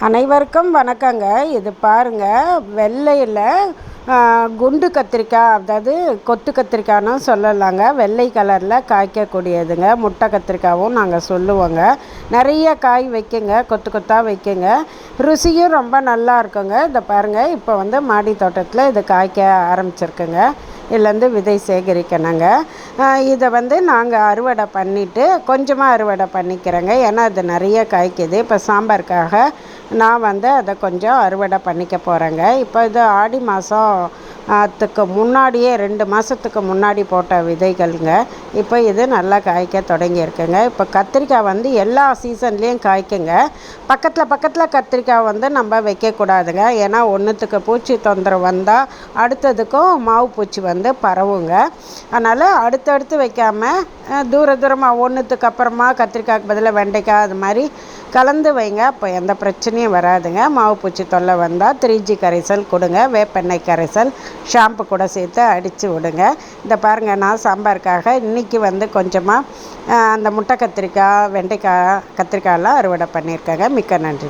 அனைவருக்கும் வணக்கங்க. இது பாருங்கள், வெள்ளையில் குண்டு கத்திரிக்காய், அதாவது கொத்து கத்திரிக்காய்னு சொல்லலாங்க. வெள்ளை கலரில் காய்க்கக்கூடியதுங்க. முட்டை கத்திரிக்காயும் நாங்கள் சொல்லுவோங்க. நிறைய காய் வைக்குங்க, கொத்து கொத்தாக வைக்குங்க. ருசியும் ரொம்ப நல்லா இருக்குங்க. இதை பாருங்கள், இப்போ மாடி தோட்டத்தில் இது காய்க்க ஆரம்பிச்சிருக்குங்க. இதுலேருந்து விதை சேகரிக்கணுங்க. இதை நாங்கள் அறுவடை பண்ணிவிட்டு கொஞ்சமாக அறுவடை பண்ணிக்கிறேங்க. ஏன்னா அது நிறைய காய்க்குது. இப்போ சாம்பாருக்காக நான் அதை கொஞ்சம் அறுவடை பண்ணிக்க போகிறேங்க. இப்போ இது ஆடி மாதத்துக்கு முன்னாடியே 2 மாதத்துக்கு முன்னாடி போட்ட விதைகள்ங்க. இப்போ இது நல்லா காய்க்க தொடங்கியிருக்குங்க. இப்போ கத்திரிக்காய் எல்லா சீசன்லேயும் காய்க்குங்க. பக்கத்தில் கத்திரிக்காய் நம்ம வைக்கக்கூடாதுங்க. ஏன்னா ஒன்றுத்துக்கு பூச்சி தொந்தரவு வந்தால் அடுத்ததுக்கும் மாவு பூச்சி பரவுங்க. அதனால் அடுத்தடுத்து வைக்காமல் தூரமாக ஒன்றுத்துக்கு அப்புறமா கத்திரிக்காய்க்கு பதிலாக வெண்டைக்காய் அது மாதிரி கலந்து வைங்க. அப்போ எந்த பிரச்சனையும் வராதுங்க. மாவு பூச்சி தொல்லை வந்தால் 3G கரைசல் கொடுங்க. வேப்பெண்ணெய் கரைசல் ஷாம்பு கூட சேர்த்து அடித்து விடுங்க. இந்த பாருங்கள், நான் சாம்பாருக்காக இன்றைக்கி கொஞ்சமாக அந்த முட்டை கத்திரிக்காய், வெண்டைக்காய், கத்திரிக்காயெல்லாம் அறுவடை பண்ணியிருக்கேங்க. மிக்க நன்றி.